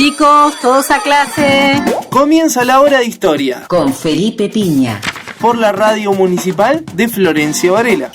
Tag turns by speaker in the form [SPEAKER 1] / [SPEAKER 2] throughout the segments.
[SPEAKER 1] Chicos, todos a clase.
[SPEAKER 2] Comienza la hora de historia
[SPEAKER 3] con Felipe Piña
[SPEAKER 2] por la Radio Municipal de Florencio Varela.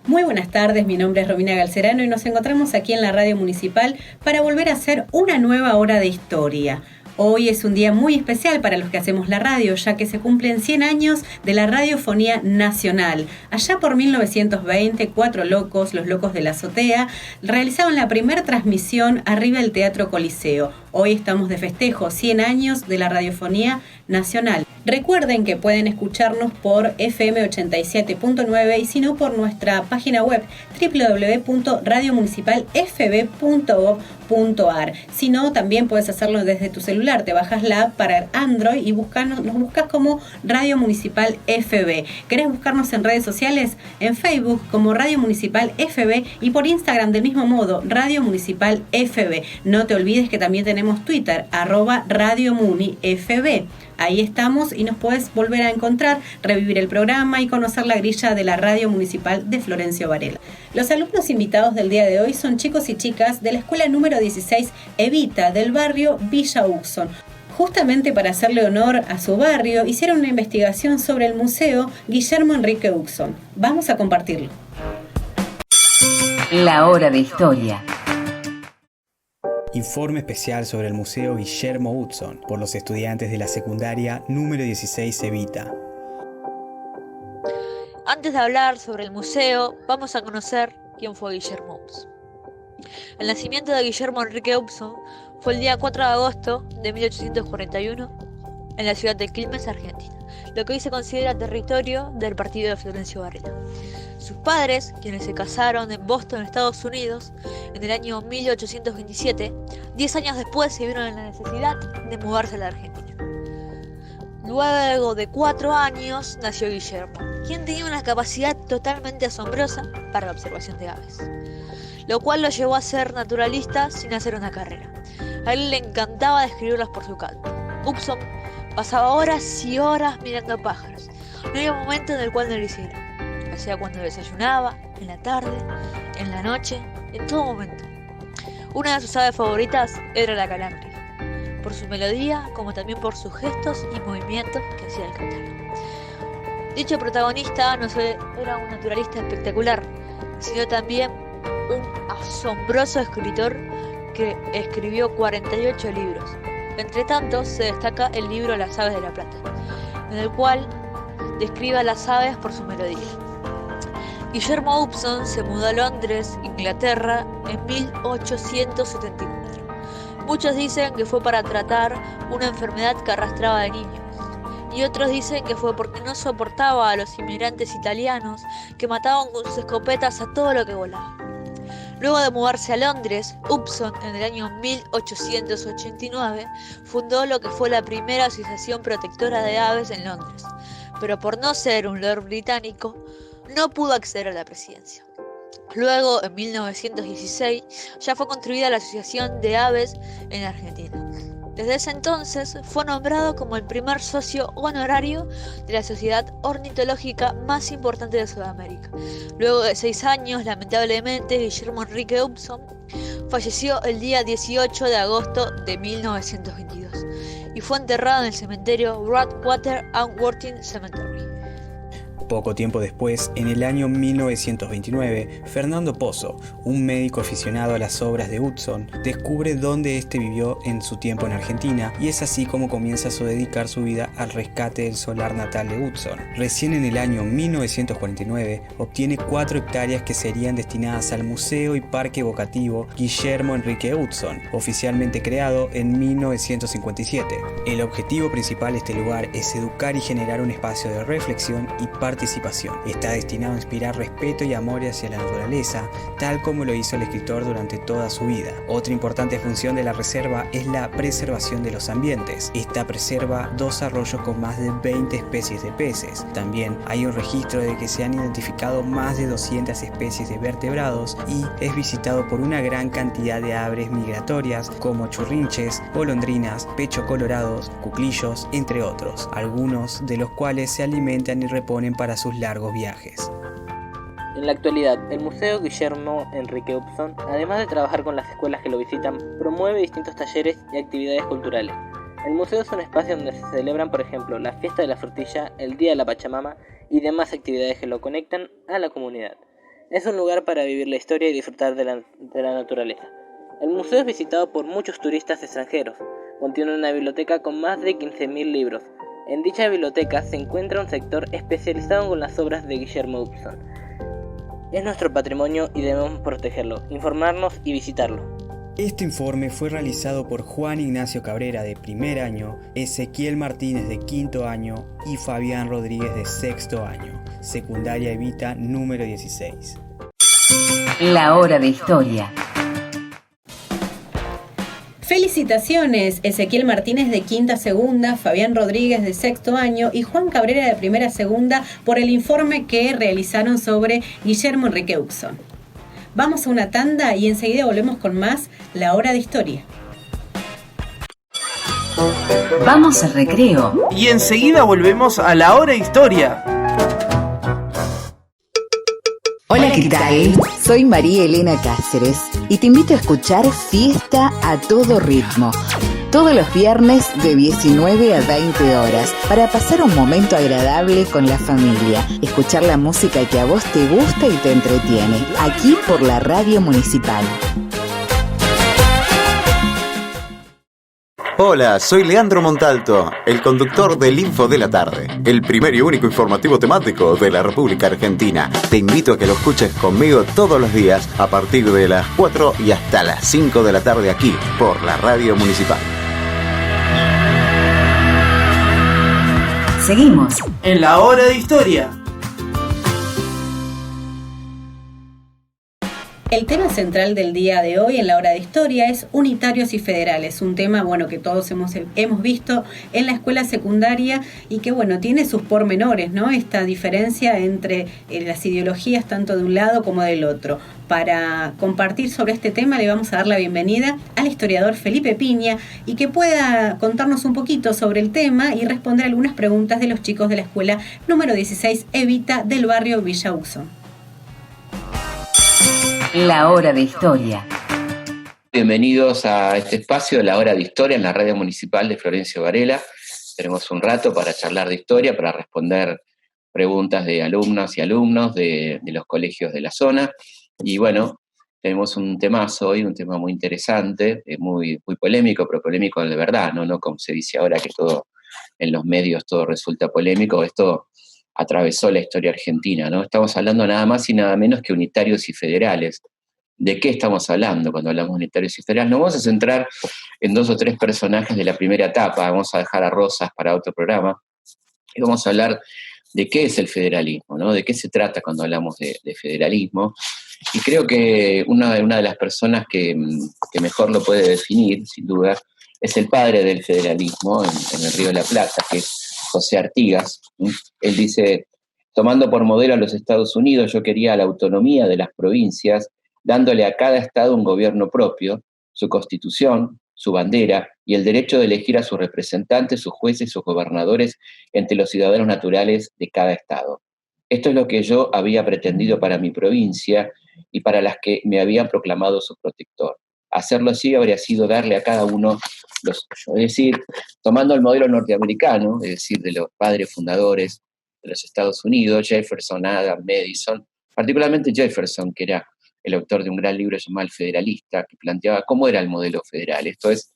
[SPEAKER 1] Muy buenas tardes, mi nombre es Romina Galcerano y nos encontramos aquí en la Radio Municipal para volver a hacer una nueva hora de historia. Hoy es un día muy especial para los que hacemos la radio, ya que se cumplen 100 años de la radiofonía nacional. Allá por 1920, 4 locos, los locos de la azotea, realizaban la primera transmisión arriba del Teatro Coliseo. Hoy estamos de festejo, 100 años de la radiofonía nacional. Recuerden que pueden escucharnos por FM 87.9 y si no por nuestra página web www.radiomunicipalfb.gov.ar. Si no, también puedes hacerlo desde tu celular. Te bajas la app para Android y nos buscas como Radio Municipal FB. ¿Querés buscarnos en redes sociales? En Facebook como Radio Municipal FB y por Instagram del mismo modo, Radio Municipal FB. No te olvides que también tenemos Twitter, @RadioMuniFB. Ahí estamos y nos puedes volver a encontrar, revivir el programa y conocer la grilla de la Radio Municipal de Florencio Varela. Los alumnos invitados del día de hoy son chicos y chicas de la escuela número 16 Evita del barrio Villa Uxon. Justamente para hacerle honor a su barrio, hicieron una investigación sobre el Museo Guillermo Enrique Uxon. Vamos a compartirlo.
[SPEAKER 3] La hora de historia.
[SPEAKER 4] Informe especial sobre el Museo Guillermo Uxon por los estudiantes de la secundaria número 16 Evita.
[SPEAKER 5] Antes de hablar sobre el museo, vamos a conocer quién fue Guillermo Uxon. El nacimiento de Guillermo Enrique Uxon fue el día 4 de agosto de 1841 en la ciudad de Quilmes, Argentina, lo que hoy se considera territorio del partido de Florencio Varela. Sus padres, quienes se casaron en Boston, Estados Unidos, en el año 1827, 10 años después se vieron en la necesidad de mudarse a la Argentina. Luego de 4 años nació Guillermo, quien tenía una capacidad totalmente asombrosa para la observación de aves, lo cual lo llevó a ser naturalista sin hacer una carrera. A él le encantaba describirlos por su calma. Uxon pasaba horas y horas mirando pájaros. No había momento en el cual no lo hiciera. O sea, cuando desayunaba, en la tarde, en la noche, en todo momento. Una de sus aves favoritas era la calandria, por su melodía como también por sus gestos y movimientos que hacía al cantar. Dicho protagonista no solo era un naturalista espectacular, sino también un asombroso escritor que escribió 48 libros. Entre tantos se destaca el libro Las aves de la plata, en el cual describe a las aves por su melodía. Guillermo Uxon se mudó a Londres, Inglaterra, en 1874. Muchos dicen que fue para tratar una enfermedad que arrastraba de niños, y otros dicen que fue porque no soportaba a los inmigrantes italianos que mataban con sus escopetas a todo lo que volaba. Luego de mudarse a Londres, Uxon en el año 1889 fundó lo que fue la primera asociación protectora de aves en Londres, pero por no ser un lord británico, no pudo acceder a la presidencia. Luego, en 1916, ya fue construida la Asociación de Aves en Argentina. Desde ese entonces fue nombrado como el primer socio honorario de la sociedad ornitológica más importante de Sudamérica. Luego de 6 años, lamentablemente, Guillermo Enrique Uxon falleció el día 18 de agosto de 1922 y fue enterrado en el cementerio Broadwater and Worthing Cemetery.
[SPEAKER 4] Poco tiempo después, en el año 1929, Fernando Pozo, un médico aficionado a las obras de Uxon, descubre dónde éste vivió en su tiempo en Argentina y es así como comienza a dedicar su vida al rescate del solar natal de Uxon. Recién en el año 1949 obtiene 4 hectáreas que serían destinadas al Museo y Parque Evocativo Guillermo Enrique Uxon, oficialmente creado en 1957. El objetivo principal de este lugar es educar y generar un espacio de reflexión y participación. Está destinado a inspirar respeto y amor hacia la naturaleza, tal como lo hizo el escritor durante toda su vida. Otra importante función de la reserva es la preservación de los ambientes. Esta preserva 2 arroyos con más de 20 especies de peces. También hay un registro de que se han identificado más de 200 especies de vertebrados y es visitado por una gran cantidad de aves migratorias como churrinches, golondrinas, pecho colorados, cuclillos, entre otros, algunos de los cuales se alimentan y reponen para sus largos viajes.
[SPEAKER 2] En la actualidad, el Museo Guillermo Enrique Upson, además de trabajar con las escuelas que lo visitan, promueve distintos talleres y actividades culturales. El museo es un espacio donde se celebran, por ejemplo, la fiesta de la frutilla, el Día de la Pachamama y demás actividades que lo conectan a la comunidad. Es un lugar para vivir la historia y disfrutar de la naturaleza. El museo es visitado por muchos turistas extranjeros. Contiene una biblioteca con más de 15.000 libros. En dicha biblioteca se encuentra un sector especializado con las obras de Guillermo Upson. Es nuestro patrimonio y debemos protegerlo, informarnos y visitarlo.
[SPEAKER 4] Este informe fue realizado por Juan Ignacio Cabrera de primer año, Ezequiel Martínez de quinto año y Fabián Rodríguez de sexto año, secundaria Evita número 16.
[SPEAKER 3] La hora de historia.
[SPEAKER 1] Felicitaciones, Ezequiel Martínez de quinta segunda, Fabián Rodríguez de sexto año y Juan Cabrera de primera segunda por el informe que realizaron sobre Guillermo Enrique Upson. Vamos a una tanda y enseguida volvemos con más La Hora de Historia.
[SPEAKER 3] Vamos al recreo.
[SPEAKER 2] Y enseguida volvemos a La Hora de Historia.
[SPEAKER 3] Hola, ¿qué tal?
[SPEAKER 6] Soy María Elena Cáceres y te invito a escuchar Fiesta a todo ritmo. Todos los viernes de 19 a 20 horas para pasar un momento agradable con la familia. Escuchar la música que a vos te gusta y te entretiene. Aquí por la Radio Municipal.
[SPEAKER 7] Hola, soy Leandro Montalto, el conductor del Info de la Tarde, el primer y único informativo temático de la República Argentina. Te invito a que lo escuches conmigo todos los días a partir de las 4 y hasta las 5 de la tarde aquí, por la Radio Municipal.
[SPEAKER 3] Seguimos
[SPEAKER 2] En La Hora de Historia.
[SPEAKER 1] El tema central del día de hoy en La Hora de Historia es unitarios y federales, un tema que todos hemos visto en la escuela secundaria y que tiene sus pormenores, ¿no? Esta diferencia entre las ideologías tanto de un lado como del otro. Para compartir sobre este tema le vamos a dar la bienvenida al historiador Felipe Piña y que pueda contarnos un poquito sobre el tema y responder algunas preguntas de los chicos de la escuela número 16 Evita del barrio Villa Upson.
[SPEAKER 3] La Hora de Historia.
[SPEAKER 8] Bienvenidos a este espacio de La Hora de Historia en la Radio Municipal de Florencio Varela. Tenemos un rato para charlar de historia, para responder preguntas de alumnas y alumnos de los colegios de la zona. Y tenemos un temazo hoy, un tema muy interesante, muy polémico, pero polémico de verdad, no como se dice ahora que todo en los medios todo resulta polémico. Esto atravesó la historia argentina, ¿no? Estamos hablando nada más y nada menos que unitarios y federales. ¿De qué estamos hablando cuando hablamos de unitarios y federales? Nos vamos a centrar en 2 o 3 personajes de la primera etapa, vamos a dejar a Rosas para otro programa, y vamos a hablar de qué es el federalismo, ¿no? De qué se trata cuando hablamos de federalismo. Y creo que una de las personas que mejor lo puede definir, sin duda, es el padre del federalismo en el Río de la Plata, que es José Artigas. Él dice: tomando por modelo a los Estados Unidos, yo quería la autonomía de las provincias, dándole a cada estado un gobierno propio, su constitución, su bandera y el derecho de elegir a sus representantes, sus jueces, sus gobernadores entre los ciudadanos naturales de cada estado. Esto es lo que yo había pretendido para mi provincia y para las que me habían proclamado su protector. Hacerlo así habría sido darle a cada uno es decir, tomando el modelo norteamericano, es decir, de los padres fundadores de los Estados Unidos, Jefferson, Adams, Madison, particularmente Jefferson, que era el autor de un gran libro llamado El Federalista, que planteaba cómo era el modelo federal. Esto es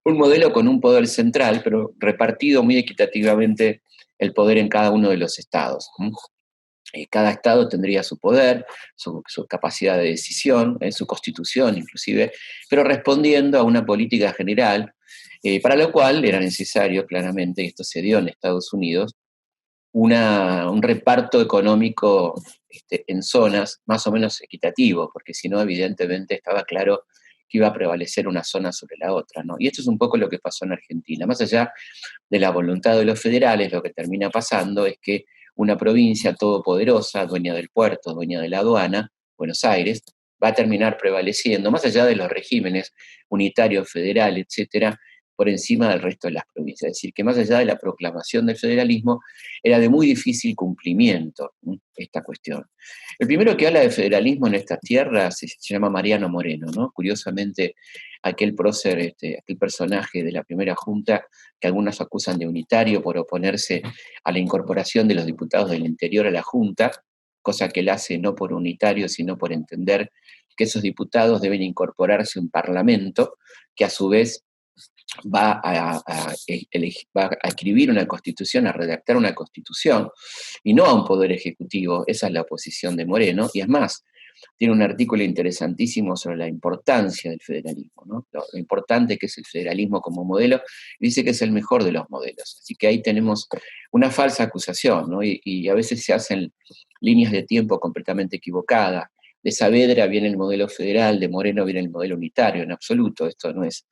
[SPEAKER 8] un modelo con un poder central, pero repartido muy equitativamente el poder en cada uno de los estados. Cada estado tendría su poder, su capacidad de decisión, su constitución inclusive, pero respondiendo a una política general, para lo cual era necesario claramente, y esto se dio en Estados Unidos, un reparto económico en zonas más o menos equitativo, porque si no, evidentemente estaba claro que iba a prevalecer una zona sobre la otra, ¿no? Y esto es un poco lo que pasó en Argentina. Más allá de la voluntad de los federales, lo que termina pasando es que una provincia todopoderosa, dueña del puerto, dueña de la aduana, Buenos Aires, va a terminar prevaleciendo, más allá de los regímenes unitarios, federales, etcétera, por encima del resto de las provincias. Es decir, que más allá de la proclamación del federalismo, era de muy difícil cumplimiento esta cuestión. El primero que habla de federalismo en estas tierras se llama Mariano Moreno, ¿no? Curiosamente, aquel prócer, aquel personaje de la primera junta que algunos acusan de unitario por oponerse a la incorporación de los diputados del interior a la junta, cosa que él hace no por unitario, sino por entender que esos diputados deben incorporarse a un parlamento que a su vez va a escribir una constitución, a redactar una constitución, y no a un poder ejecutivo. Esa es la posición de Moreno, y es más, tiene un artículo interesantísimo sobre la importancia del federalismo, ¿no? Lo importante que es el federalismo como modelo, y dice que es el mejor de los modelos. Así que ahí tenemos una falsa acusación, ¿no? Y a veces se hacen líneas de tiempo completamente equivocadas. De Saavedra viene el modelo federal, de Moreno viene el modelo unitario, en absoluto. Esto no es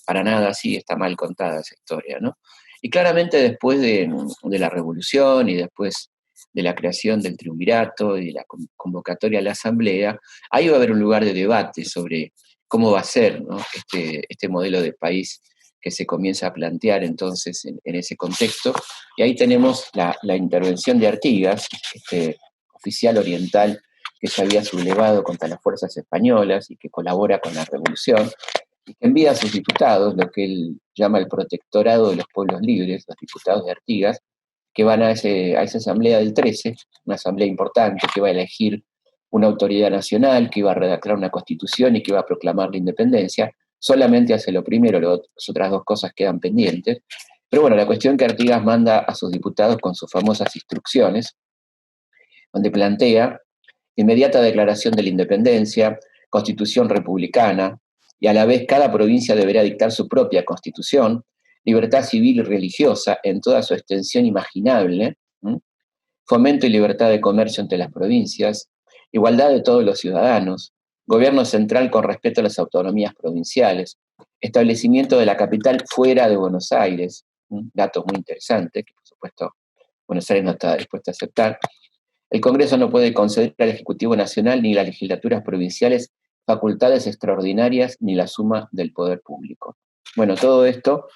[SPEAKER 8] para nada así, está mal contada esa historia, ¿no? Y claramente después de la Revolución y después de la creación del triunvirato y de la convocatoria a la Asamblea, ahí va a haber un lugar de debate sobre cómo va a ser, ¿no? este modelo de país que se comienza a plantear entonces en ese contexto. Y ahí tenemos la intervención de Artigas, oficial oriental que se había sublevado contra las fuerzas españolas y que colabora con la revolución, y que envía a sus diputados, lo que él llama el protectorado de los pueblos libres, los diputados de Artigas, que van a esa asamblea del 13, una asamblea importante que va a elegir una autoridad nacional, que iba a redactar una constitución y que iba a proclamar la independencia. Solamente hace lo primero, las otras dos cosas quedan pendientes. Pero bueno, la cuestión que Artigas manda a sus diputados con sus famosas instrucciones, donde plantea inmediata declaración de la independencia, constitución republicana, y a la vez cada provincia deberá dictar su propia constitución, libertad civil y religiosa en toda su extensión imaginable, fomento y libertad de comercio entre las provincias, igualdad de todos los ciudadanos, gobierno central con respeto a las autonomías provinciales, establecimiento de la capital fuera de Buenos Aires, datos muy interesantes que por supuesto Buenos Aires no está dispuesto a aceptar. El Congreso no puede conceder al Ejecutivo Nacional ni las legislaturas provinciales facultades extraordinarias ni la suma del poder público. Bueno, todo esto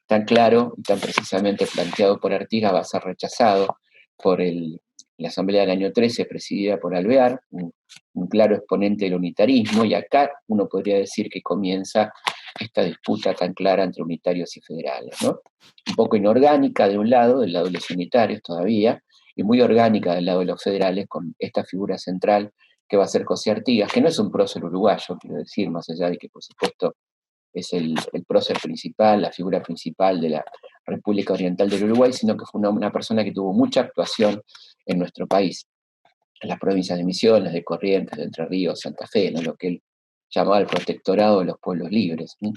[SPEAKER 8] tan claro y tan precisamente planteado por Artigas va a ser rechazado por la Asamblea del año 13, presidida por Alvear, un claro exponente del unitarismo, y acá uno podría decir que comienza esta disputa tan clara entre unitarios y federales, ¿no? Un poco inorgánica de un lado, del lado de los unitarios todavía, y muy orgánica del lado de los federales, con esta figura central que va a ser José Artigas, que no es un prócer uruguayo, quiero decir, más allá de que por supuesto es el prócer principal, la figura principal de la República Oriental del Uruguay, sino que fue una persona que tuvo mucha actuación en nuestro país, en las provincias de Misiones, de Corrientes, de Entre Ríos, Santa Fe, ¿no? Lo que él llamaba el protectorado de los pueblos libres, ¿no?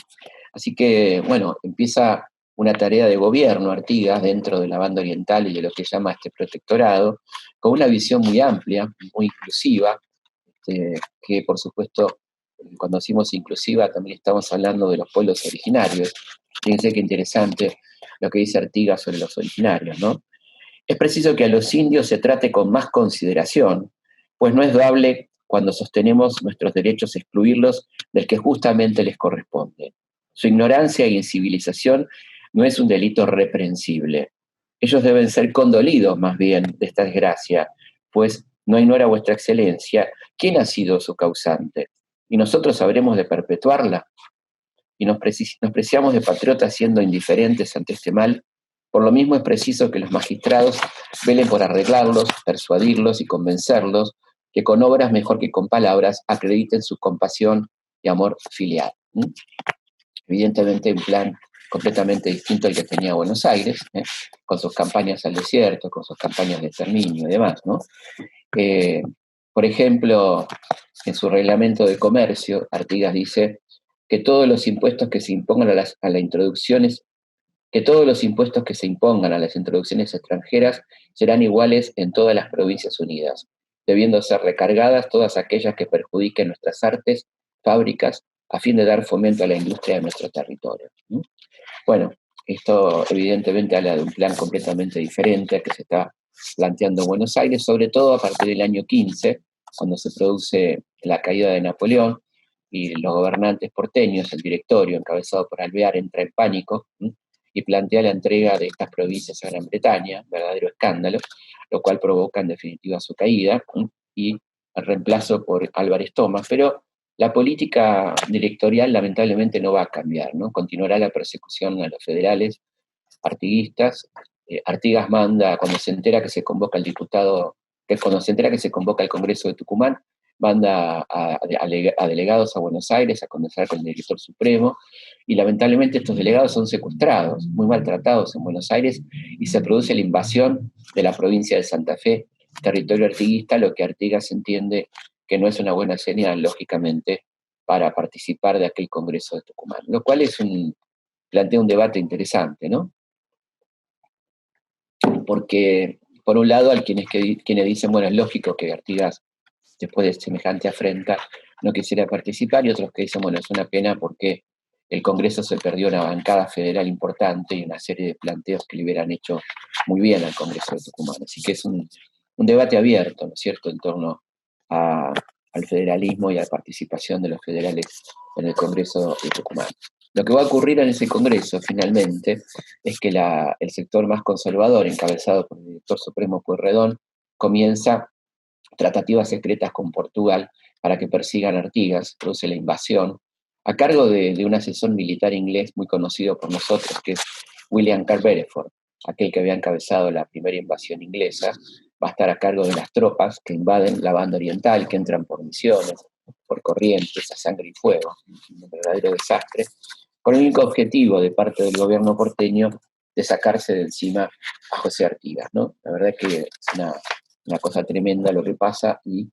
[SPEAKER 8] Así que, bueno, empieza una tarea de gobierno Artigas dentro de la banda oriental y de lo que llama este protectorado, con una visión muy amplia, muy inclusiva, que por supuesto, cuando decimos inclusiva, también estamos hablando de los pueblos originarios. Fíjense qué interesante lo que dice Artigas sobre los originarios, ¿no? Es preciso que a los indios se trate con más consideración, pues no es doable cuando sostenemos nuestros derechos excluirlos del que justamente les corresponde. Su ignorancia e incivilización no es un delito reprensible. Ellos deben ser condolidos más bien de esta desgracia, pues no ignora vuestra excelencia quién ha sido su causante, y nosotros habremos de perpetuarla. Y nos preciamos de patriotas siendo indiferentes ante este mal. Por lo mismo es preciso que los magistrados velen por arreglarlos, persuadirlos y convencerlos, que con obras mejor que con palabras acrediten su compasión y amor filial. Evidentemente un plan completamente distinto al que tenía Buenos Aires, con sus campañas al desierto, con sus campañas de exterminio y demás, ¿no? Por ejemplo, en su reglamento de comercio, Artigas dice que todos los impuestos que se impongan a las introducciones extranjeras serán iguales en todas las provincias unidas, debiendo ser recargadas todas aquellas que perjudiquen nuestras artes, fábricas, a fin de dar fomento a la industria de nuestro territorio. Bueno, esto evidentemente habla de un plan completamente diferente al que se está planteando en Buenos Aires, sobre todo a partir del año 15, cuando se produce la caída de Napoleón, y los gobernantes porteños, el directorio encabezado por Alvear, entra en pánico y plantea la entrega de estas provincias a Gran Bretaña, verdadero escándalo, lo cual provoca en definitiva su caída y el reemplazo por Álvarez Thomas. Pero la política directorial lamentablemente no va a cambiar, ¿no? Continuará la persecución a los federales artiguistas. Artigas manda, cuando se entera que se convoca el diputado, que cuando se entera que se convoca el Congreso de Tucumán, manda a delegados a Buenos Aires a conversar con el director supremo, y lamentablemente estos delegados son secuestrados, muy maltratados en Buenos Aires, y se produce la invasión de la provincia de Santa Fe, territorio artiguista, lo que Artigas entiende que no es una buena señal, lógicamente, para participar de aquel Congreso de Tucumán, lo cual plantea un debate interesante, ¿no? Porque, por un lado, hay quienes dicen, bueno, es lógico que Artigas, después de semejante afrenta, no quisiera participar, y otros que dicen, bueno, es una pena porque el Congreso se perdió una bancada federal importante y una serie de planteos que le hubieran hecho muy bien al Congreso de Tucumán. Así que es un debate abierto, ¿no es cierto?, en torno al federalismo y a la participación de los federales en el Congreso de Tucumán. Lo que va a ocurrir en ese Congreso, finalmente, es que el sector más conservador, encabezado por el director supremo Pueyrredón, comienza tratativas secretas con Portugal para que persigan a Artigas, produce la invasión, a cargo de un asesor militar inglés muy conocido por nosotros, que es William Carr Beresford, aquel que había encabezado la primera invasión inglesa. Va a estar a cargo de las tropas que invaden la banda oriental, que entran por Misiones, por Corrientes, a sangre y fuego, un verdadero desastre, con el único objetivo de parte del gobierno porteño de sacarse de encima a José Artigas, ¿no? La verdad es que es una cosa tremenda lo que pasa, y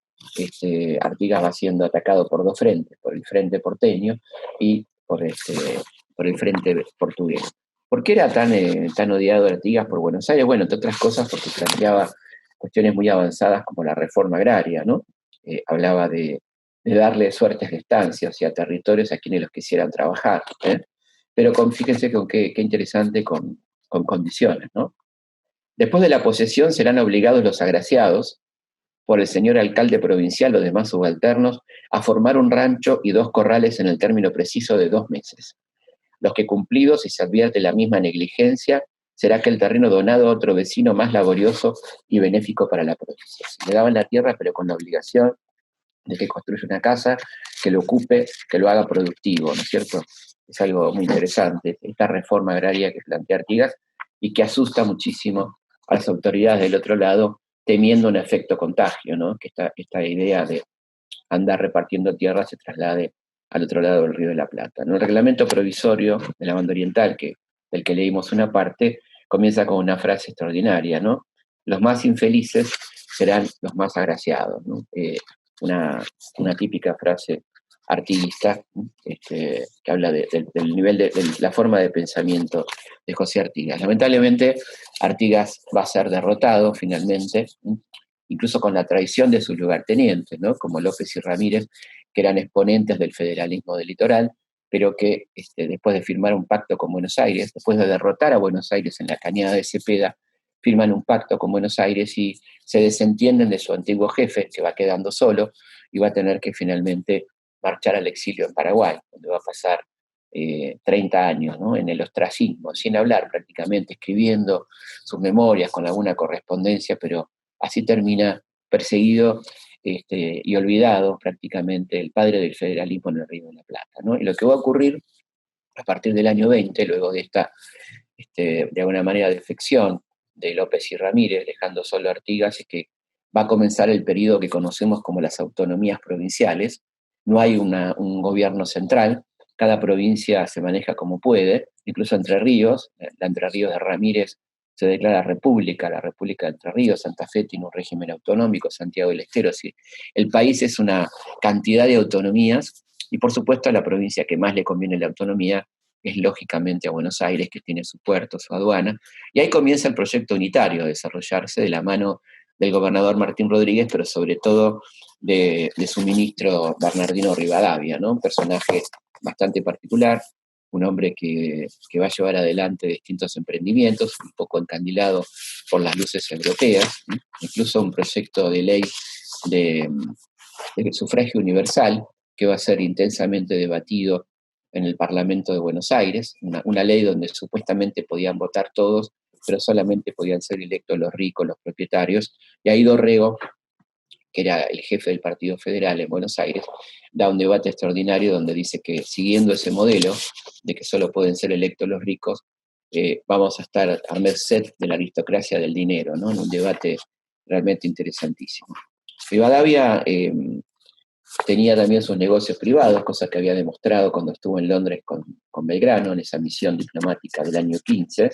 [SPEAKER 8] Artigas va siendo atacado por dos frentes, por el frente porteño y por el frente portugués. ¿Por qué era tan odiado Artigas por Buenos Aires? Bueno, entre otras cosas porque planteaba cuestiones muy avanzadas como la reforma agraria, ¿no? Hablaba de darle suertes de estancias y a territorios a quienes los quisieran trabajar, pero fíjense qué interesante, con condiciones, ¿no? Después de la posesión serán obligados los agraciados por el señor alcalde provincial o demás subalternos a formar un rancho y 2 corrales en el término preciso de 2 meses. Los que cumplidos, si se advierte la misma negligencia, será que el terreno donado a otro vecino más laborioso y benéfico para la provincia. Le daban la tierra, pero con la obligación de que construya una casa, que lo ocupe, que lo haga productivo, ¿no es cierto? Es algo muy interesante, esta reforma agraria que plantea Artigas y que asusta muchísimo a las autoridades del otro lado, temiendo un efecto contagio, ¿no? Que esta idea de andar repartiendo tierra se traslade al otro lado del Río de la Plata, ¿no? El reglamento provisorio de la banda oriental, del que leímos una parte, comienza con una frase extraordinaria, ¿no? Los más infelices serán los más agraciados, ¿no? Una típica frase artiguista, que habla del nivel de la forma de pensamiento de José Artigas. Lamentablemente, Artigas va a ser derrotado finalmente, incluso con la traición de sus lugartenientes, ¿no? Como López y Ramírez, que eran exponentes del federalismo del litoral, pero que después de firmar un pacto con Buenos Aires, después de derrotar a Buenos Aires en la cañada de Cepeda, firman un pacto con Buenos Aires y se desentienden de su antiguo jefe, que va quedando solo, y va a tener que finalmente marchar al exilio en Paraguay, donde va a pasar 30 años, ¿no? En el ostracismo, sin hablar prácticamente, escribiendo sus memorias con alguna correspondencia, pero así termina perseguido y olvidado prácticamente, el padre del federalismo en el Río de la Plata, ¿no? Y lo que va a ocurrir a partir del año 20, luego de esta, de alguna manera, defección de López y Ramírez, dejando solo a Artigas, es que va a comenzar el periodo que conocemos como las autonomías provinciales. No hay un gobierno central, cada provincia se maneja como puede, incluso Entre Ríos, la Entre Ríos de Ramírez se declara república, la República de Entre Ríos, Santa Fe tiene un régimen autonómico, Santiago del Estero, sí. El país es una cantidad de autonomías, y por supuesto a la provincia que más le conviene la autonomía es lógicamente a Buenos Aires, que tiene su puerto, su aduana, y ahí comienza el proyecto unitario a desarrollarse de la mano del gobernador Martín Rodríguez, pero sobre todo de su ministro Bernardino Rivadavia, ¿no? Un personaje bastante particular, un hombre que va a llevar adelante distintos emprendimientos, un poco encandilado por las luces europeas, ¿no? Incluso un proyecto de ley de sufragio universal, que va a ser intensamente debatido en el Parlamento de Buenos Aires, una ley donde supuestamente podían votar todos, pero solamente podían ser electos los ricos, los propietarios, y ahí Dorrego, que era el jefe del Partido Federal en Buenos Aires, da un debate extraordinario donde dice que siguiendo ese modelo de que solo pueden ser electos los ricos, vamos a estar a merced de la aristocracia del dinero, ¿no? En un debate realmente interesantísimo. Rivadavia tenía también sus negocios privados, cosa que había demostrado cuando estuvo en Londres con Belgrano, en esa misión diplomática del año 15,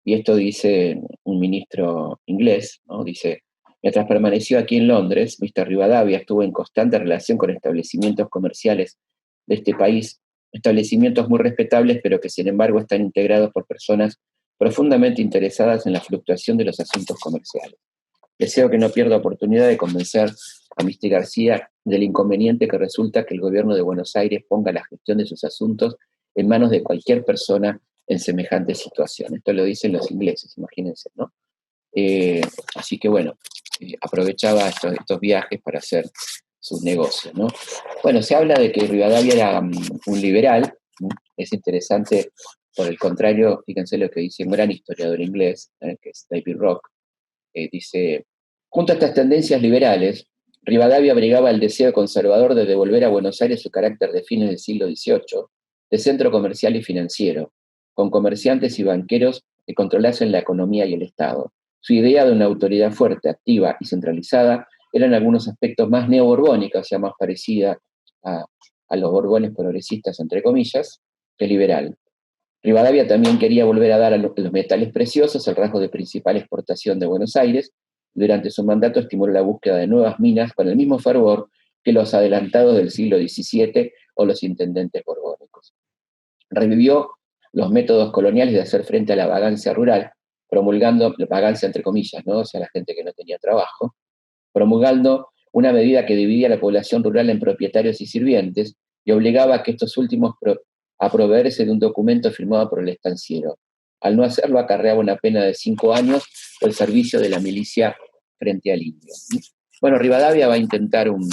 [SPEAKER 8] y esto dice un ministro inglés, ¿no? Dice: mientras permaneció aquí en Londres, Mr. Rivadavia estuvo en constante relación con establecimientos comerciales de este país, establecimientos muy respetables, pero que sin embargo están integrados por personas profundamente interesadas en la fluctuación de los asuntos comerciales. Deseo que no pierda oportunidad de convencer a Mr. García del inconveniente que resulta que el gobierno de Buenos Aires ponga la gestión de sus asuntos en manos de cualquier persona en semejante situación. Esto lo dicen los ingleses, imagínense, ¿no? Así que bueno, aprovechaba estos viajes para hacer sus negocios, ¿no? Bueno, se habla de que Rivadavia era un liberal, ¿no? Es interesante, por el contrario, fíjense lo que dice un gran historiador inglés, que es David Rock, dice: junto a estas tendencias liberales, Rivadavia abrigaba el deseo conservador de devolver a Buenos Aires su carácter de fines del siglo XVIII, de centro comercial y financiero, con comerciantes y banqueros que controlasen la economía y el Estado. Su idea de una autoridad fuerte, activa y centralizada era en algunos aspectos más neoborbónica, o sea, más parecida a los borbones progresistas, entre comillas, que liberal. Rivadavia también quería volver a dar a los metales preciosos el rasgo de principal exportación de Buenos Aires. Durante su mandato estimuló la búsqueda de nuevas minas con el mismo fervor que los adelantados del siglo XVII o los intendentes borbónicos. Revivió los métodos coloniales de hacer frente a la vagancia rural, promulgando, vagancia entre comillas, ¿no? O sea, la gente que no tenía trabajo, promulgando una medida que dividía a la población rural en propietarios y sirvientes y obligaba a que estos últimos a proveerse de un documento firmado por el estanciero. Al no hacerlo, acarreaba una pena de 5 años por el servicio de la milicia frente al indio. Bueno, Rivadavia va a intentar un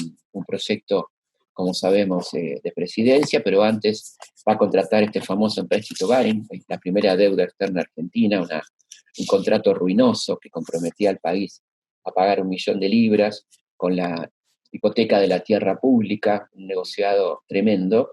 [SPEAKER 8] proyecto, como sabemos, de presidencia, pero antes va a contratar este famoso empréstito Baring, la primera deuda externa argentina, un contrato ruinoso que comprometía al país a pagar 1 millón de libras con la hipoteca de la tierra pública, un negociado tremendo.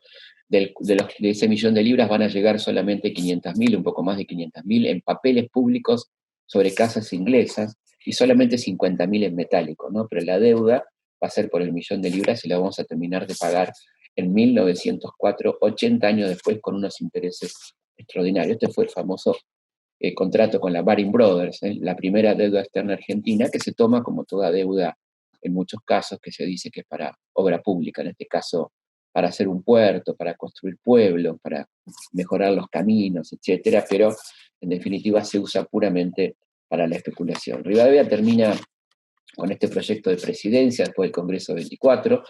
[SPEAKER 8] De ese 1 millón de libras van a llegar solamente 500.000, un poco más de 500.000 en papeles públicos sobre casas inglesas y solamente 50.000 en metálico, ¿no? Pero la deuda va a ser por el 1 millón de libras y la vamos a terminar de pagar en 1904, 80 años después, con unos intereses extraordinarios. Este fue el famoso contrato con la Baring Brothers, la primera deuda externa argentina, que se toma como toda deuda en muchos casos, que se dice que es para obra pública, en este caso para hacer un puerto, para construir pueblos, para mejorar los caminos, etcétera, pero en definitiva se usa puramente para la especulación. Rivadavia termina con este proyecto de presidencia después del Congreso 24,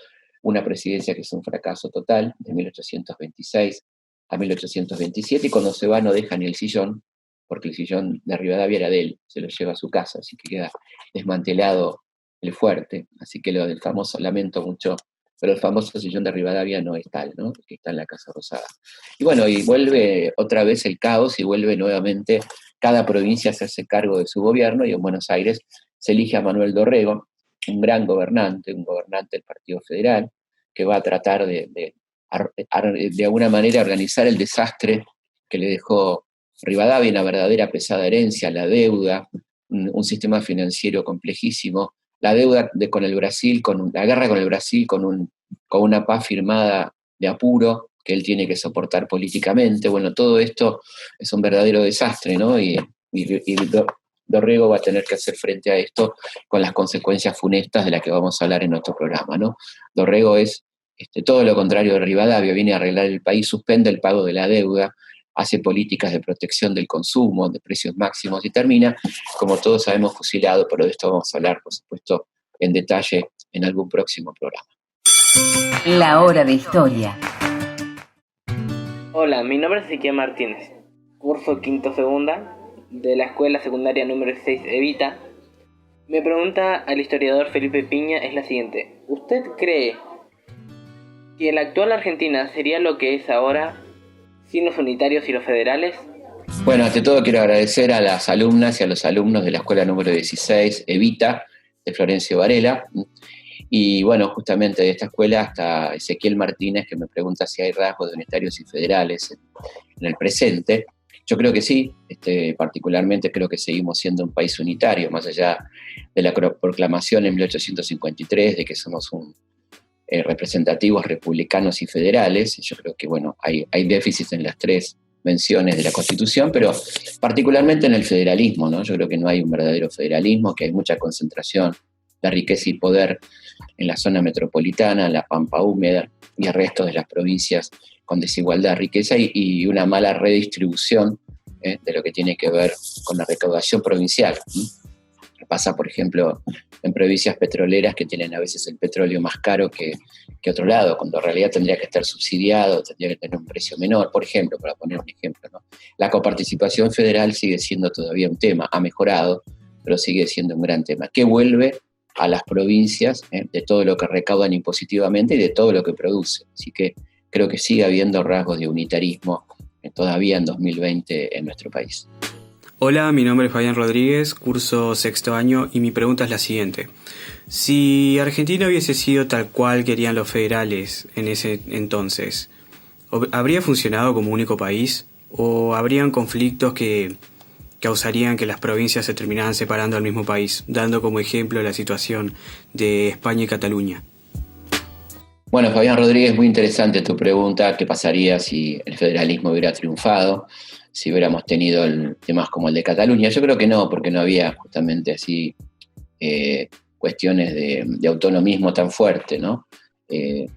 [SPEAKER 8] una presidencia que es un fracaso total, de 1826 a 1827, y cuando se va no deja ni el sillón, porque el sillón de Rivadavia era de él, se lo lleva a su casa, así que queda desmantelado el fuerte, así que lo del famoso, lamento mucho, pero el famoso sillón de Rivadavia no es tal, ¿no? Que está en la Casa Rosada. Y bueno, y vuelve otra vez el caos y vuelve nuevamente cada provincia a hacerse cargo de su gobierno, y en Buenos Aires se elige a Manuel Dorrego, un gran gobernante, un gobernante del Partido Federal, que va a tratar de alguna manera organizar el desastre que le dejó Rivadavia, una verdadera pesada herencia, la deuda, un sistema financiero complejísimo, la deuda con el Brasil, la guerra con el Brasil, con una paz firmada de apuro que él tiene que soportar políticamente. Bueno, todo esto es un verdadero desastre, ¿no? Y Dorrego va a tener que hacer frente a esto con las consecuencias funestas de las que vamos a hablar en otro programa, ¿no? Dorrego es todo lo contrario de Rivadavia, viene a arreglar el país, suspende el pago de la deuda, hace políticas de protección del consumo, de precios máximos, y termina, como todos sabemos, fusilado, pero de esto vamos a hablar, por supuesto, en detalle en algún próximo programa.
[SPEAKER 3] La hora de historia.
[SPEAKER 2] Hola, mi nombre es Ezequiel Martínez, curso quinto segunda de la escuela secundaria número 6 Evita. Mi pregunta al historiador Felipe Piña es la siguiente: ¿usted cree Si la actual Argentina sería lo que es ahora, sin los unitarios y los federales.
[SPEAKER 8] Bueno, ante todo quiero agradecer a las alumnas y a los alumnos de la escuela número 16, Evita, de Florencio Varela. Y bueno, justamente de esta escuela hasta Ezequiel Martínez, que me pregunta si hay rasgos de unitarios y federales en el presente. Yo creo que sí, particularmente creo que seguimos siendo un país unitario, más allá de la proclamación en 1853 de que somos representativos republicanos y federales. Yo creo que bueno, hay déficits en las tres menciones de la Constitución, pero particularmente en el federalismo, ¿no? Yo creo que no hay un verdadero federalismo, que hay mucha concentración de riqueza y poder en la zona metropolitana, la Pampa húmeda y el resto de las provincias con desigualdad, riqueza y una mala redistribución de lo que tiene que ver con la recaudación provincial. Pasa, por ejemplo, en provincias petroleras que tienen a veces el petróleo más caro que otro lado, cuando en realidad tendría que estar subsidiado, tendría que tener un precio menor, por ejemplo, para poner un ejemplo, ¿no? La coparticipación federal sigue siendo todavía un tema, ha mejorado, pero sigue siendo un gran tema, que vuelve a las provincias de todo lo que recaudan impositivamente y de todo lo que producen. Así que creo que sigue habiendo rasgos de unitarismo todavía en 2020 en nuestro país.
[SPEAKER 4] Hola, mi nombre es Fabián Rodríguez, curso sexto año y mi pregunta es la siguiente. Si Argentina hubiese sido tal cual querían los federales en ese entonces, ¿habría funcionado como único país? ¿O habrían conflictos que causarían que las provincias se terminaran separando al mismo país, dando como ejemplo la situación de España y Cataluña?
[SPEAKER 8] Bueno, Fabián Rodríguez, muy interesante tu pregunta. ¿Qué pasaría si el federalismo hubiera triunfado? Si hubiéramos tenido temas como el de Cataluña. Yo creo que no, porque no había justamente así cuestiones de autonomismo tan fuerte, ¿no? De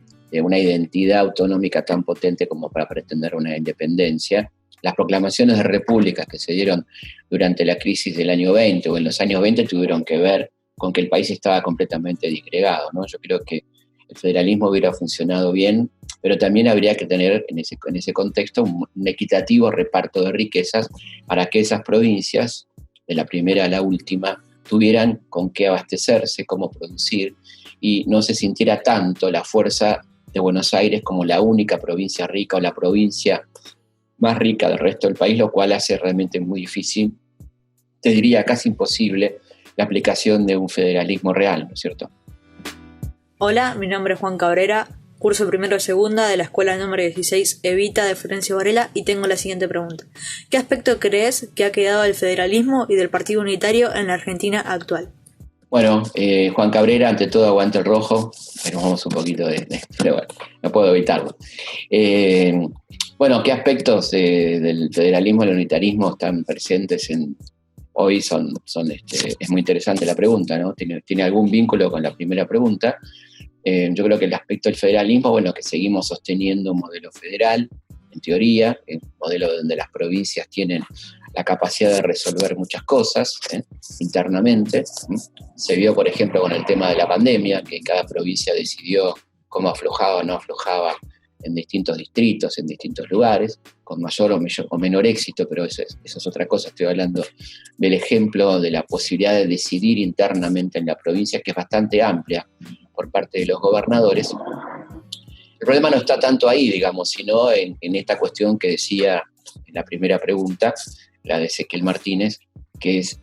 [SPEAKER 8] una identidad autonómica tan potente como para pretender una independencia. Las proclamaciones de repúblicas que se dieron durante la crisis del año 20 o en los años 20 tuvieron que ver con que el país estaba completamente disgregado, ¿no? Yo creo que el federalismo hubiera funcionado bien, pero también habría que tener en ese contexto un equitativo reparto de riquezas para que esas provincias, de la primera a la última, tuvieran con qué abastecerse, cómo producir, y no se sintiera tanto la fuerza de Buenos Aires como la única provincia rica o la provincia más rica del resto del país, lo cual hace realmente muy difícil, te diría casi imposible, la aplicación de un federalismo real, ¿no es cierto?
[SPEAKER 5] Hola, mi nombre es Juan Cabrera, curso primero de segunda de la escuela número 16 Evita de Florencio Varela y tengo la siguiente pregunta. ¿Qué aspecto crees que ha quedado del federalismo y del partido unitario en la Argentina actual?
[SPEAKER 8] Bueno, Juan Cabrera, ante todo aguante el rojo, pero vamos un poquito pero bueno, no puedo evitarlo. Bueno, ¿qué aspectos del federalismo y el unitarismo están presentes hoy? Es muy interesante la pregunta, ¿no? ¿Tiene algún vínculo con la primera pregunta? Yo creo que el aspecto del federalismo, bueno, que seguimos sosteniendo un modelo federal, en teoría, un modelo donde las provincias tienen la capacidad de resolver muchas cosas internamente. Se vio, por ejemplo, con el tema de la pandemia, que cada provincia decidió cómo aflojaba o no aflojaba en distintos distritos, en distintos lugares, con mayor o menor éxito, pero eso es otra cosa. Estoy hablando del ejemplo de la posibilidad de decidir internamente en la provincia, que es bastante amplia por parte de los gobernadores. El problema no está tanto ahí, digamos, sino en esta cuestión que decía en la primera pregunta, la de Ezequiel Martínez, que es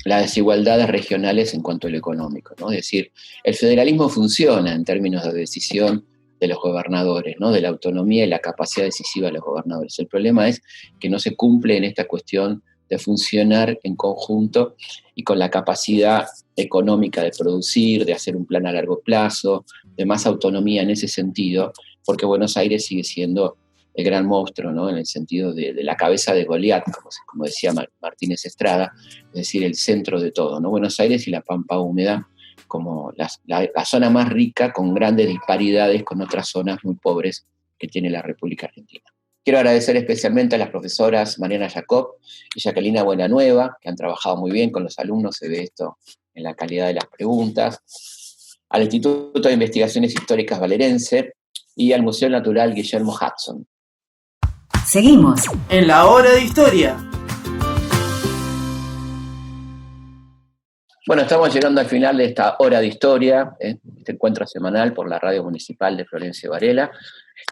[SPEAKER 8] las desigualdades regionales en cuanto a lo económico, ¿no? Es decir, el federalismo funciona en términos de decisión de los gobernadores, ¿no? De la autonomía y la capacidad decisiva de los gobernadores. El problema es que no se cumple en esta cuestión de funcionar en conjunto y con la capacidad económica de producir, de hacer un plan a largo plazo, de más autonomía en ese sentido, porque Buenos Aires sigue siendo el gran monstruo, ¿no? En el sentido de la cabeza de Goliat, como decía Martínez Estrada, es decir, el centro de todo, ¿no? Buenos Aires y la Pampa húmeda como la zona más rica, con grandes disparidades con otras zonas muy pobres que tiene la República Argentina. Quiero agradecer especialmente a las profesoras Mariana Jacob y Jacquelina Buenanueva, que han trabajado muy bien con los alumnos, se ve esto en la calidad de las preguntas, al Instituto de Investigaciones Históricas Valerense y al Museo Natural Guillermo Hudson.
[SPEAKER 3] Seguimos
[SPEAKER 9] en la hora de historia.
[SPEAKER 8] Bueno, estamos llegando al final de esta hora de historia, este encuentro semanal por la Radio Municipal de Florencio Varela.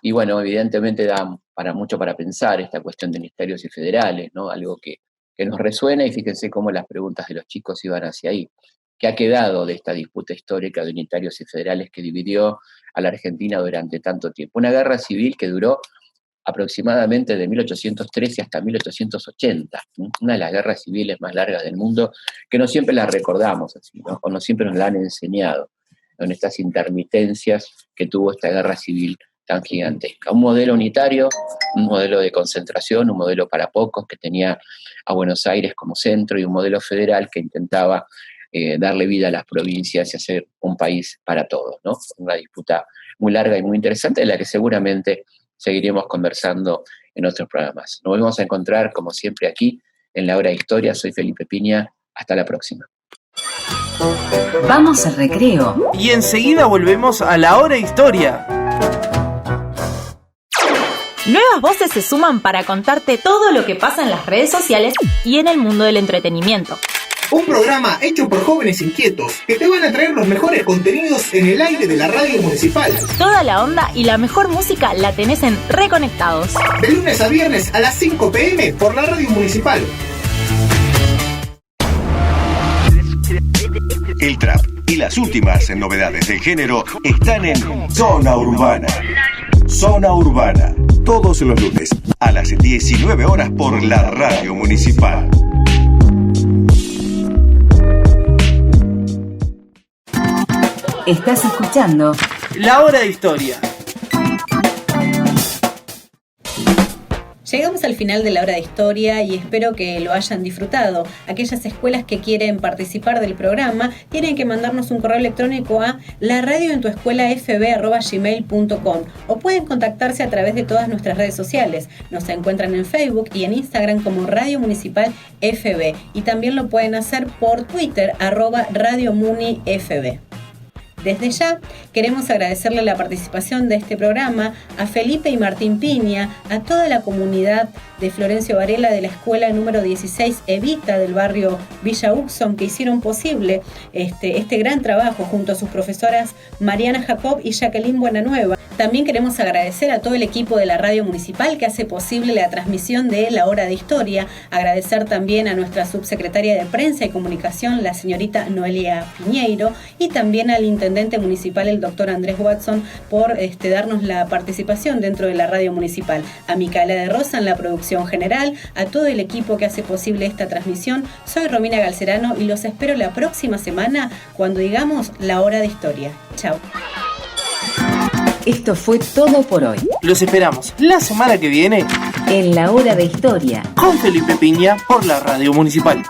[SPEAKER 8] Y bueno, evidentemente da mucho para pensar esta cuestión de unitarios y federales, ¿no? Algo que nos resuena, y fíjense cómo las preguntas de los chicos iban hacia ahí. ¿Qué ha quedado de esta disputa histórica de unitarios y federales que dividió a la Argentina durante tanto tiempo? Una guerra civil que duró aproximadamente de 1813 hasta 1880, ¿no? Una de las guerras civiles más largas del mundo, que no siempre la recordamos así, ¿no? O no siempre nos la han enseñado, en estas intermitencias que tuvo esta guerra civil tan gigantesca. Un modelo unitario, un modelo de concentración, un modelo para pocos que tenía a Buenos Aires como centro, y un modelo federal que intentaba darle vida a las provincias y hacer un país para todos, ¿no? Una disputa muy larga y muy interesante, de la que seguramente seguiremos conversando en otros programas. Nos volvemos a encontrar, como siempre, aquí en La Hora de Historia. Soy Felipe Piña. Hasta la próxima.
[SPEAKER 3] Vamos al recreo.
[SPEAKER 9] Y enseguida volvemos a La Hora de Historia.
[SPEAKER 10] Nuevas voces se suman para contarte todo lo que pasa en las redes sociales y en el mundo del entretenimiento.
[SPEAKER 11] Un programa hecho por jóvenes inquietos que te van a traer los mejores contenidos en el aire de la radio municipal.
[SPEAKER 10] Toda la onda y la mejor música la tenés en Reconectados.
[SPEAKER 11] De lunes a viernes a las 5 p.m. por la radio municipal.
[SPEAKER 12] El trap y las últimas novedades del género están en Zona Urbana. Zona Urbana, todos los lunes a las 19 horas por la radio municipal.
[SPEAKER 3] Estás escuchando
[SPEAKER 9] La Hora de Historia.
[SPEAKER 1] Llegamos al final de La Hora de Historia y espero que lo hayan disfrutado. Aquellas escuelas que quieren participar del programa tienen que mandarnos un correo electrónico a laradioentuescuelafb@gmail.com o pueden contactarse a través de todas nuestras redes sociales. Nos encuentran en Facebook y en Instagram como Radio Municipal FB, y también lo pueden hacer por Twitter @RadioMuniFB. Desde ya queremos agradecerle la participación de este programa a Felipe y Martín Piña, a toda la comunidad de Florencio Varela de la escuela número 16 Evita del barrio Villa Uxon, que hicieron posible este gran trabajo junto a sus profesoras Mariana Jacob y Jacqueline Buenanueva. También queremos agradecer a todo el equipo de la radio municipal que hace posible la transmisión de La Hora de Historia. Agradecer también a nuestra subsecretaria de Prensa y Comunicación, la señorita Noelia Piñeiro, y también al intendente municipal, el doctor Andrés Watson, por darnos la participación dentro de la radio municipal. A Micaela de Rosa en la producción general, a todo el equipo que hace posible esta transmisión. Soy Romina Galcerano y los espero la próxima semana cuando digamos La Hora de Historia. Chao.
[SPEAKER 3] Esto fue todo por hoy.
[SPEAKER 9] Los esperamos la semana que viene
[SPEAKER 3] en La Hora de Historia
[SPEAKER 9] con Felipe Piña por la radio municipal.